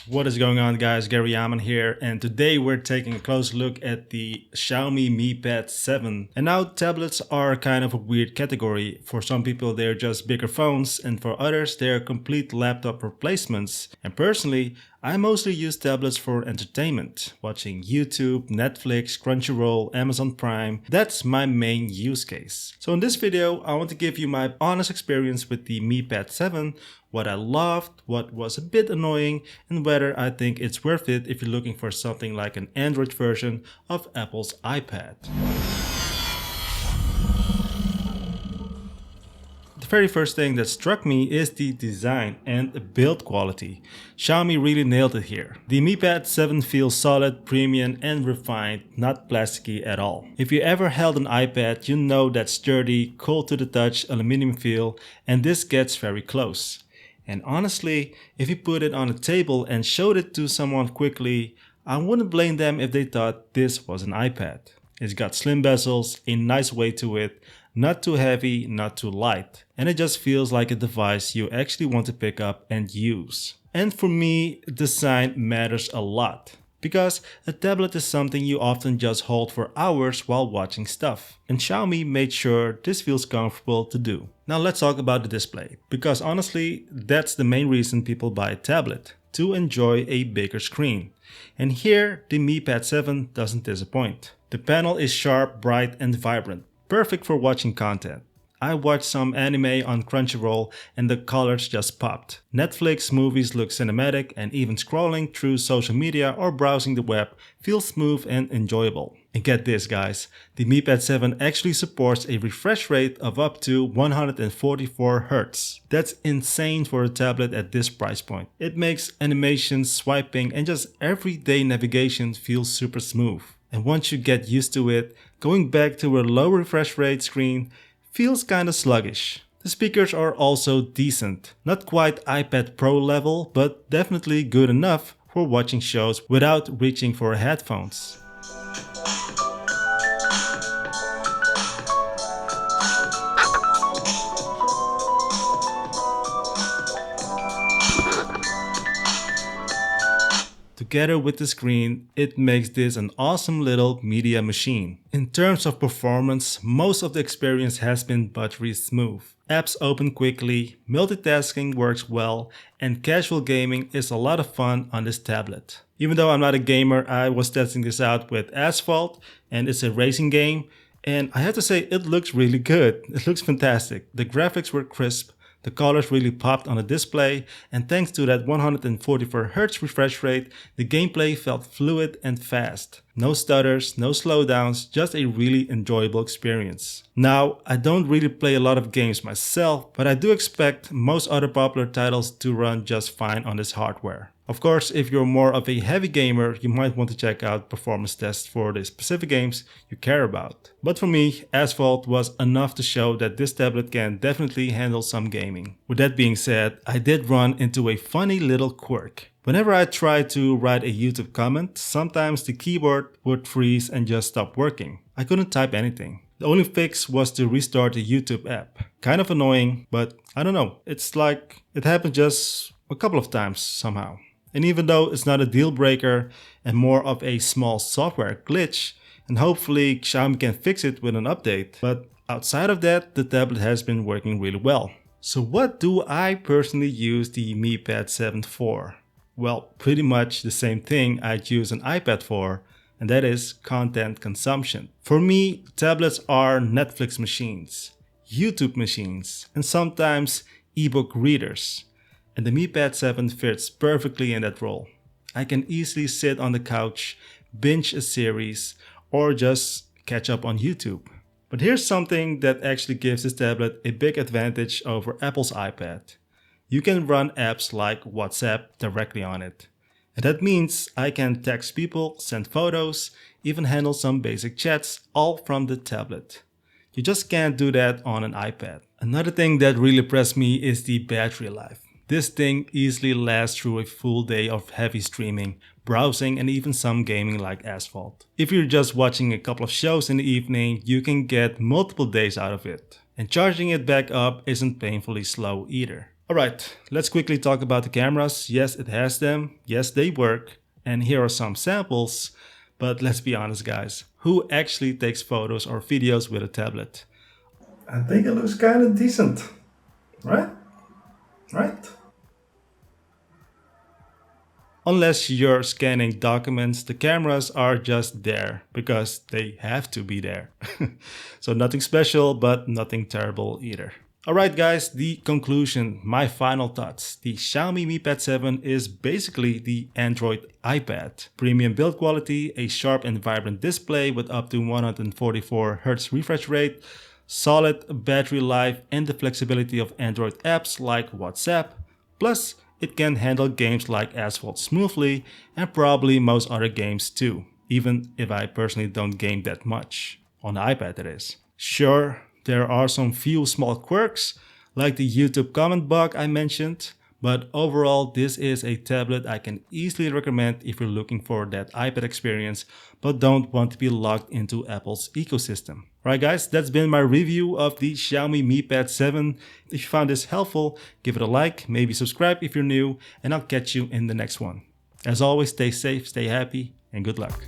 What is going on, guys? Gary Yaman here, and today we're taking a close look at the Xiaomi Mi Pad 7. And now tablets are kind of a weird category. For some people they're just bigger phones, and for others they're complete laptop replacements. And personally, I mostly use tablets for entertainment, watching YouTube, Netflix, Crunchyroll, Amazon Prime. That's my main use case. So in this video, I want to give you my honest experience with the Mi Pad 7, what I loved, what was a bit annoying, and whether I think it's worth it if you're looking for something like an Android version of Apple's iPad. The very first thing that struck me is the design and build quality. Xiaomi really nailed it here. The Mi Pad 7 feels solid, premium and refined, not plasticky at all. If you ever held an iPad, you know that sturdy, cold to the touch aluminum feel, and this gets very close. And honestly, if you put it on a table and showed it to someone quickly, I wouldn't blame them if they thought this was an iPad. It's got slim bezels, a nice weight to it, not too heavy, not too light, and it just feels like a device you actually want to pick up and use. And for me, design matters a lot. Because a tablet is something you often just hold for hours while watching stuff. And Xiaomi made sure this feels comfortable to do. Now let's talk about the display. Because honestly, that's the main reason people buy a tablet. To enjoy a bigger screen. And here, the Mi Pad 7 doesn't disappoint. The panel is sharp, bright and vibrant. Perfect for watching content. I watched some anime on Crunchyroll and the colors just popped. Netflix movies look cinematic, and even scrolling through social media or browsing the web feels smooth and enjoyable. And get this, guys, the Mi Pad 7 actually supports a refresh rate of up to 144 Hz. That's insane for a tablet at this price point. It makes animations, swiping and just everyday navigation feel super smooth. And once you get used to it, going back to a low refresh rate screen feels kinda sluggish. The speakers are also decent. Not quite iPad Pro level, but definitely good enough for watching shows without reaching for headphones. Together with the screen, it makes this an awesome little media machine. In terms of performance, most of the experience has been buttery smooth. Apps open quickly, multitasking works well, and casual gaming is a lot of fun on this tablet. Even though I'm not a gamer, I was testing this out with Asphalt, and it's a racing game, and I have to say it looks really good. It looks fantastic. The graphics were crisp. The colors really popped on the display, and thanks to that 144 Hz refresh rate, the gameplay felt fluid and fast. No stutters, no slowdowns, just a really enjoyable experience. Now, I don't really play a lot of games myself, but I do expect most other popular titles to run just fine on this hardware. Of course, if you're more of a heavy gamer, you might want to check out performance tests for the specific games you care about. But for me, Asphalt was enough to show that this tablet can definitely handle some gaming. With that being said, I did run into a funny little quirk. Whenever I tried to write a YouTube comment, sometimes the keyboard would freeze and just stop working. I couldn't type anything. The only fix was to restart the YouTube app. Kind of annoying, but I don't know. It's like it happened just a couple of times somehow. And even though it's not a deal breaker and more of a small software glitch, and hopefully Xiaomi can fix it with an update, but outside of that, the tablet has been working really well. So what do I personally use the Mi Pad 7 for? Well, pretty much the same thing I'd use an iPad for, and that is content consumption. For me, tablets are Netflix machines, YouTube machines, and sometimes ebook readers. And the Mi Pad 7 fits perfectly in that role. I can easily sit on the couch, binge a series, or just catch up on YouTube. But here's something that actually gives this tablet a big advantage over Apple's iPad. You can run apps like WhatsApp directly on it. And that means I can text people, send photos, even handle some basic chats, all from the tablet. You just can't do that on an iPad. Another thing that really impressed me is the battery life. This thing easily lasts through a full day of heavy streaming, browsing and even some gaming like Asphalt. If you're just watching a couple of shows in the evening, you can get multiple days out of it. And charging it back up isn't painfully slow either. Alright, let's quickly talk about the cameras. Yes, it has them. Yes, they work. And here are some samples. But let's be honest guys, who actually takes photos or videos with a tablet? I think it looks kind of decent, right? Right? Unless you're scanning documents, the cameras are just there because they have to be there. So nothing special, but nothing terrible either. Alright guys, the conclusion, my final thoughts. The Xiaomi Mi Pad 7 is basically the Android iPad. Premium build quality, a sharp and vibrant display with up to 144Hz refresh rate, solid battery life, and the flexibility of Android apps like WhatsApp. Plus, it can handle games like Asphalt smoothly and probably most other games too, even if I personally don't game that much. On the iPad that is. Sure, there are some few small quirks, like the YouTube comment bug I mentioned, but overall this is a tablet I can easily recommend if you're looking for that iPad experience but don't want to be locked into Apple's ecosystem. Alright guys, that's been my review of the Xiaomi Mi Pad 7. If you found this helpful, give it a like, maybe subscribe if you're new, and I'll catch you in the next one. As always, stay safe, stay happy, and good luck.